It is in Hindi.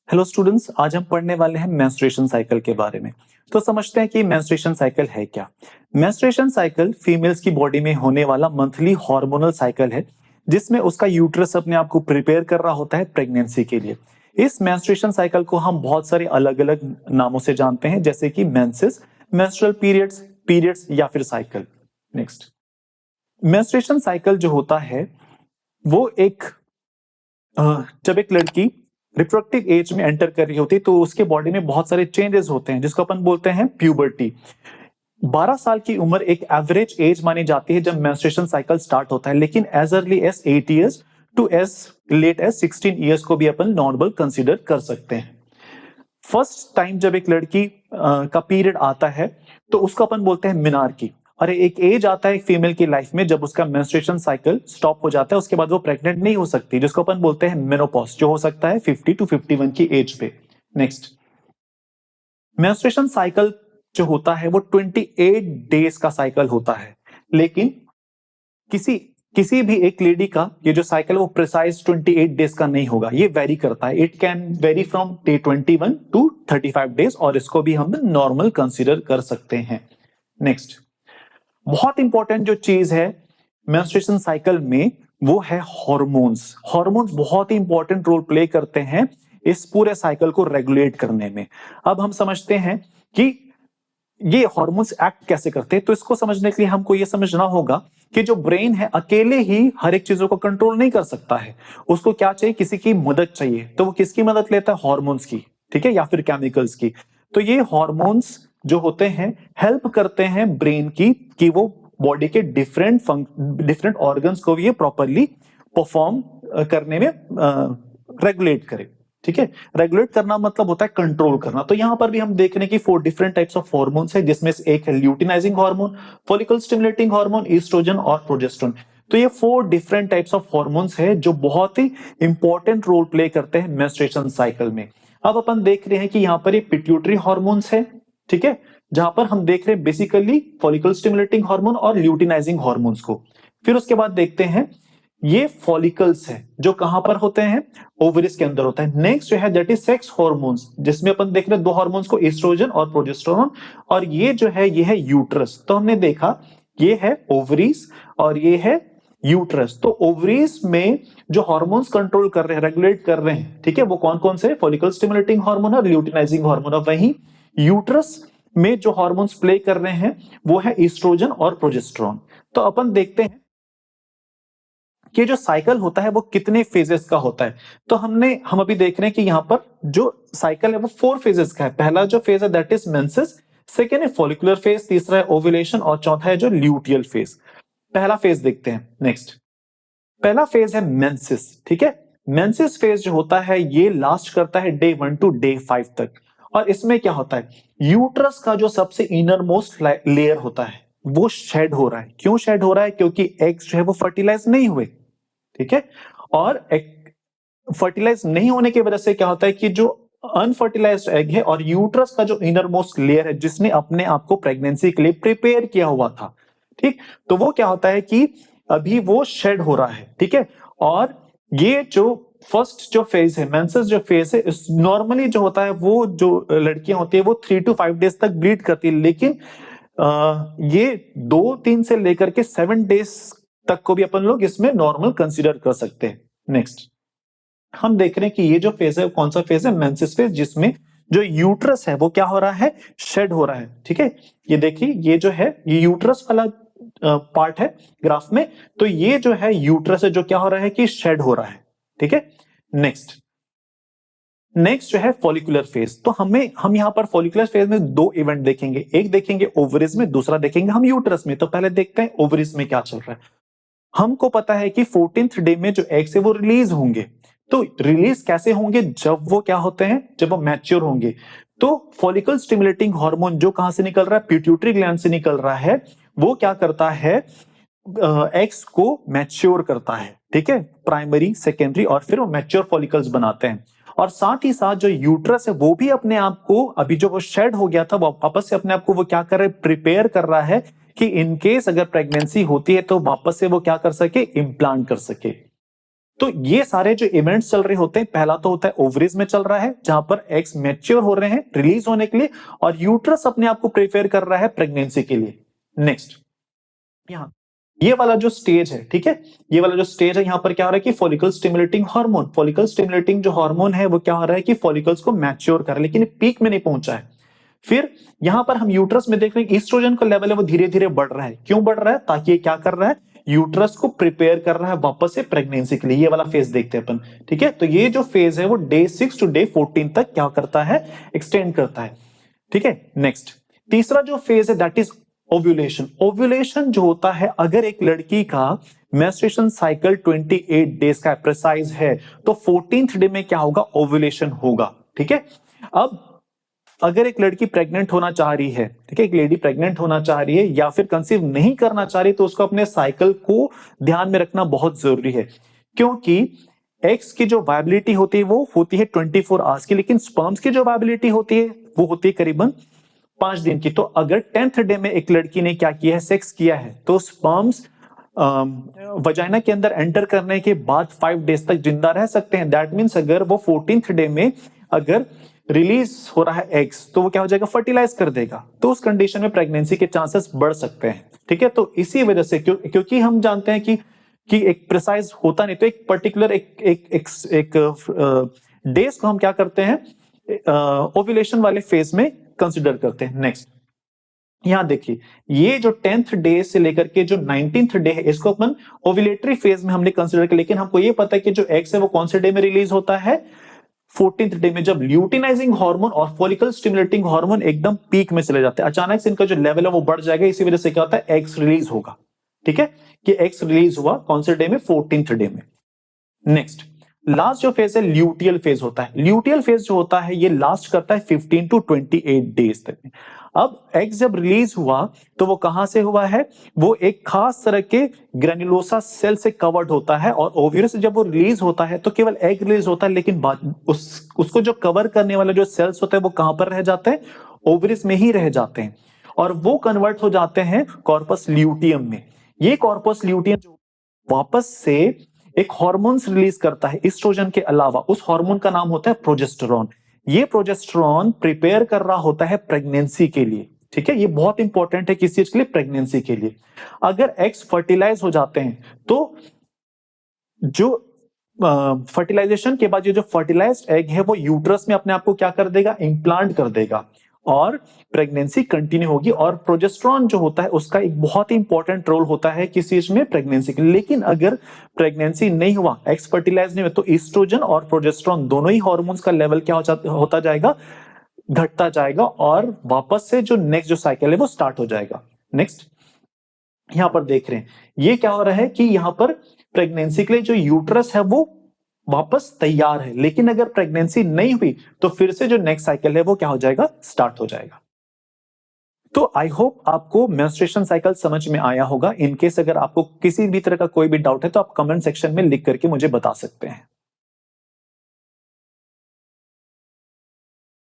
हेलो स्टूडेंट्स, आज हम पढ़ने वाले हैं मेंस्ट्रुएशन साइकिल के बारे में। तो समझते हैं कि मेंस्ट्रुएशन साइकिल है क्या। मेंस्ट्रुएशन साइकिल फीमेल्स की बॉडी में होने वाला मंथली हार्मोनल साइकिल है, जिसमें उसका यूट्रस अपने आप को प्रिपेयर कर रहा होता है प्रेगनेंसी के लिए। इस मेंस्ट्रुएशन साइकिल को हम बहुत सारे अलग अलग नामों से जानते हैं, जैसे कि मेंसेस, मेंस्ट्रुअल पीरियड्स या फिर साइकिल। नेक्स्ट, मेंस्ट्रुएशन साइकिल जो होता है वो जब एक लड़की रिप्रोडक्टिव एज में एंटर कर रही होती है तो उसके बॉडी में बहुत सारे चेंजेस होते हैं, जिसको अपन बोलते हैं प्यूबर्टी। 12 साल की उम्र एक एवरेज एज मानी जाती है जब मेंस्ट्रुएशन साइकिल स्टार्ट होता है, लेकिन as early as 8 years to as late as 16 years को भी अपन नॉर्मल कंसीडर कर सकते हैं। फर्स्ट टाइम जब एक लड़की का पीरियड आता है तो उसको अपन बोलते हैं मिनार्की। और एक एज आता है एक फीमेल की लाइफ में जब उसका मेंस्ट्रुएशन साइकिल स्टॉप हो जाता है, उसके बाद वो प्रेग्नेंट नहीं हो सकती, जिसको अपन बोलते हैं मेनोपॉज, जो हो सकता है 50 टू 51 की एज पे। नेक्स्ट, मेंस्ट्रुएशन साइकिल जो होता है वो 28 डेज का साइकिल होता है, लेकिन किसी भी एक लेडी का ये जो साइकिल वो प्रिसाइज 28 डेज का नहीं होगा, ये वेरी करता है। It can vary from day 21 to 35 days, और इसको भी हम नॉर्मल कंसीडर कर सकते हैं। नेक्स्ट, बहुत इंपॉर्टेंट जो चीज है मेंस्ट्रुएशन साइकिल में वो है हार्मोन्स। हार्मोन्स बहुत ही इंपॉर्टेंट रोल प्ले करते हैं इस पूरे साइकिल को रेगुलेट करने में। अब हम समझते हैं कि ये हार्मोन्स एक्ट कैसे करते हैं। तो इसको समझने के लिए हमको ये समझना होगा कि जो ब्रेन है अकेले ही हर एक चीजों को कंट्रोल नहीं कर सकता है, उसको क्या चाहिए, किसी की मदद चाहिए। तो वो किसकी मदद लेता है? हार्मोन्स की, ठीक है, या फिर केमिकल्स की। तो ये हार्मोन्स जो होते हैं हेल्प करते हैं ब्रेन की कि वो बॉडी के डिफरेंट ऑर्गन्स को ये प्रॉपरली परफॉर्म करने में रेगुलेट करे। ठीक है, रेगुलेट करना मतलब होता है कंट्रोल करना। तो यहां पर भी हम देख रहे हैं कि 4 डिफरेंट टाइप्स ऑफ हार्मोन्स है, जिसमें से एक है luteinizing hormone, follicle stimulating hormone, oestrogen और प्रोजेस्टेरोन। तो ये 4 डिफरेंट टाइप्स ऑफ हार्मोन्स है जो बहुत ही इंपॉर्टेंट रोल प्ले करते हैं मेंस्ट्रुएशन साइकिल में। अब अपन देख रहे हैं कि यहाँ पर ये पिट्यूटरी हार्मोन्स है, ठीक है, जहां पर हम देख रहे हैं बेसिकली फॉलिकल स्टिमुलेटिंग हार्मोन और ल्यूटिनाइजिंग हार्मोन्स को। फिर उसके बाद देखते हैं ये फॉलिकल्स है जो कहां पर होते हैं? ओवरीज के अंदर होता है। नेक्स्ट जो है दैट इज सेक्स हार्मोन्स, जिसमें अपन देख रहे हैं 2 हार्मोन्स को, एस्ट्रोजन और प्रोजेस्टेरोन। और ये जो है ये है यूट्रस। तो हमने देखा ये है ओवरीज और ये है यूट्रस। तो ओवरीज में जो हार्मोन्स कंट्रोल कर रहे हैं, रेगुलेट कर रहे हैं, ठीक है, वो कौन कौन से? फॉलिकल स्टिमुलेटिंग हार्मोन और ल्यूटिनाइजिंग हार्मोन। और वहीं यूट्रस में जो हार्मोन्स प्ले कर रहे हैं वो है ईस्ट्रोजन और प्रोजेस्टेरोन। तो अपन देखते हैं कि जो साइकिल होता है वो कितने फेजेस का होता है। तो हम अभी देख रहे हैं कि यहाँ पर जो साइकिल है वो 4 फेजेस का है। पहला जो फेज है दैट इज मेंसेस, सेकेंड है फॉलिकुलर फेज, तीसरा है ओव्यूलेशन और चौथा है जो ल्यूटियल फेज। पहला फेज देखते हैं। नेक्स्ट, पहला फेज है मेंसेस, ठीक है। मेंसेस फेज जो होता है ये लास्ट करता है डे 1 टू डे 5 तक। और इसमें क्या होता है? यूट्रस का जो सबसे इनर मोस्ट लेयर होता है वो शेड हो रहा है। क्यों शेड हो रहा है? क्योंकि एग्स जो है वो फर्टिलाइज नहीं हुए, ठीक है। और फर्टिलाइज नहीं होने की वजह से क्या होता है कि जो अनफर्टिलाइज्ड एग है और यूट्रस का जो इनर मोस्ट लेयर है जिसने अपने आप को प्रेगनेंसी के लिए प्रिपेयर किया हुआ था, ठीक, तो वो क्या होता है कि अभी वो शेड हो रहा है, ठीक है। और ये जो फर्स्ट जो फेज है, मेंसेस जो फेज है, नॉर्मली जो होता है वो जो लड़कियां होती है वो 3 to 5 डेज तक ब्लीड करती है, लेकिन ये 2-3 से लेकर के 7 डेज तक को भी अपन लोग इसमें नॉर्मल कंसीडर कर सकते हैं। नेक्स्ट, हम देख रहे हैं कि ये जो फेज है कौन सा फेज है? मेंसेस फेज, जिसमें जो यूट्रस है वो क्या हो रहा है? शेड हो रहा है, ठीक है। ये देखिए ये जो है ये यूट्रस वाला पार्ट है ग्राफ में। तो ये जो है यूट्रस है जो क्या हो रहा है कि शेड हो रहा है, ठीक है। नेक्स्ट जो है फॉलिकुलर फेज। तो हम यहां पर फॉलिकुलर फेज में 2 इवेंट देखेंगे, एक देखेंगे ओवरीज में, दूसरा देखेंगे हम यूट्रस में। तो पहले देखते हैं ओवरीज में क्या चल रहा है। हमको पता है कि 14th डे में जो एग्स है वो रिलीज होंगे। तो रिलीज कैसे होंगे? जब वो क्या होते हैं? जब वो मैच्योर होंगे। तो फॉलिकल स्टिमुलेटिंग हार्मोन जो कहां से निकल रहा है? पिट्यूटरी ग्लैंड से निकल रहा है। वो क्या करता है? एग्स को मैच्योर करता है, ठीक है, प्राइमरी, सेकेंडरी और फिर वो मैच्योर फॉलिकल्स बनाते हैं। और साथ ही साथ जो यूट्रस है वो भी अपने आप को, अभी जो वो शेड हो गया था, वो वापस से अपने आप को वो क्या कर रहा है? प्रिपेयर कर रहा है कि इनकेस अगर प्रेगनेंसी होती है तो वापस से वो क्या कर सके? इम्प्लांट कर सके। तो ये सारे जो इवेंट्स चल रहे होते हैं, पहला तो होता है ओवरीज में चल रहा है जहां पर एग्स मैच्योर हो रहे हैं रिलीज होने के लिए, और यूट्रस अपने आप को प्रिपेयर कर रहा है प्रेगनेंसी के लिए। नेक्स्ट, यहाँ ये वाला जो स्टेज है, ठीक है, ये वाला जो स्टेज है, यहाँ पर क्या हो रहा है कि follicle stimulating hormone, follicle stimulating जो हार्मोन है वो क्या हो रहा है कि फॉलिकल्स को मैच्योर कर रहा है, लेकिन पीक में नहीं पहुंचा है। फिर यहां पर हम यूट्रस में देख रहे हैं ईस्ट्रोजन का लेवल है वो धीरे धीरे बढ़ रहा है। क्यों बढ़ रहा है? ताकि ये क्या कर रहा है, यूट्रस को प्रिपेयर कर रहा है वापस से प्रेगनेंसी के लिए। ये वाला फेज देखते हैं अपन, ठीक है। तो ये जो फेज है वो डे 6 टू डे 14 तक क्या करता है, एक्सटेंड करता है, ठीक है। नेक्स्ट, तीसरा जो फेज है दैट इज ओव्यूलेशन। ओव्यूलेशन जो होता है, अगर एक लड़की का मेंस्ट्रुएशन साइकिल 28 डेज का प्रिसाइज है तो 14th डे में क्या होगा, ओव्यूलेशन होगा, ठीक है। अब अगर एक लड़की प्रेग्नेंट होना चाह रही है, ठीक है, एक लेडी प्रेग्नेंट होना चाह रही है या फिर कंसीव नहीं करना चाह रही, तो उसको अपने साइकिल को ध्यान में रखना बहुत जरूरी है, क्योंकि एग्स की जो वायबिलिटी होती है वो होती है 24 आवर्स की, लेकिन स्पर्म्स की जो वायबिलिटी होती है वो होती है करीबन 5 दिन की। तो अगर 10th डे में एक लड़की ने क्या किया है, सेक्स किया है, तो स्पर्म्स वजाइना के अंदर एंटर करने के बाद 5 डेज तक जिंदा रह सकते हैं। दैट मीन्स अगर वो 14th डे में अगर रिलीज हो रहा है एग्स, तो वो क्या हो जाएगा, फर्टिलाइज कर देगा, तो उस कंडीशन में प्रेगनेंसी के चांसेस बढ़ सकते हैं, ठीक है। तो इसी वजह से क्योंकि हम जानते हैं कि एक प्रिसाइज होता नहीं, तो एक पर्टिकुलर एक डेज को हम क्या करते हैं, ओव्यूलेशन वाले फेज में कंसिडर करते हैं। नेक्स्ट, यहां देखिए, ये जो 10th डे से लेकर के जो 19th डे है, इसको अपन ओव्यूलेटरी फेज में हमने कंसिडर किया, लेकिन हमको ये पता है कि जो एग्स है वो कौन से डे में रिलीज होता है, 14th डे में, जब ल्यूटिनाइजिंग हार्मोन और फॉलिकल स्टिमुलेटिंग हार्मोन एकदम पीक में चले जाते हैं। अचानक से इनका जो लेवल है वो बढ़ जाएगा, इसी वजह से क्या होता है, एग्स रिलीज होगा, ठीक है, कि एग्स रिलीज हुआ कौन से डे में, 14th डे में। नेक्स्ट, लास्ट जो फेज है ल्यूटियल फेज होता है। ल्यूटियल फेज जो होता है ये लास्ट करता है 15 टू 28 डेज तक। अब एग जब रिलीज हुआ तो वो कहां से हुआ है, वो एक खास तरह के ग्रेन्युलोसा सेल से कवर्ड होता है, और ओव्यूरस जब वो रिलीज होता है तो केवल एग रिलीज होता है, लेकिन उसको जो कवर करने वाला जो सेल्स होते हैं वो कहां पर रह जाते हैं, ओवरिस में ही रह जाते हैं, और वो कन्वर्ट हो जाते हैं कॉर्पस ल्यूटियम में। ये कॉर्पस ल्यूटियम वापस से एक हार्मोन्स रिलीज करता है ईस्ट्रोजन के अलावा, उस हार्मोन का नाम होता है प्रोजेस्टेरोन। ये प्रोजेस्टेरोन प्रिपेयर कर रहा होता है प्रेगनेंसी के लिए, ठीक है। ये बहुत इंपॉर्टेंट है किस चीज के लिए, प्रेगनेंसी के लिए। अगर एग्स फर्टिलाइज हो जाते हैं तो जो फर्टिलाइजेशन के बाद ये जो फर्टिलाइज्ड एग है वो यूट्रस में अपने आप को क्या कर देगा, इम्प्लांट कर देगा, और प्रेगनेंसी कंटिन्यू होगी। और प्रोजेस्टेरोन जो होता है उसका एक बहुत ही इंपॉर्टेंट रोल होता है किस चीज में, प्रेगनेंसी के लिए। लेकिन अगर प्रेगनेंसी नहीं हुआ, एग्स फर्टिलाइज नहीं हुआ, तो ईस्ट्रोजन और प्रोजेस्टेरोन दोनों ही हार्मोन्स का लेवल क्या होता जाएगा, घटता जाएगा, और वापस से जो नेक्स्ट जो साइकिल है वो स्टार्ट हो जाएगा। नेक्स्ट, यहां पर देख रहे हैं ये क्या हो रहा है कि यहां पर प्रेगनेंसी के लिए जो यूट्रस है वो वापस तैयार है, लेकिन अगर प्रेगनेंसी नहीं हुई तो फिर से जो नेक्स्ट साइकिल है वो क्या हो जाएगा, स्टार्ट हो जाएगा। तो आई होप आपको मेंस्ट्रुएशन साइकिल समझ में आया होगा। इनकेस अगर आपको किसी भी तरह का कोई भी डाउट है तो आप कमेंट सेक्शन में लिख करके मुझे बता सकते हैं।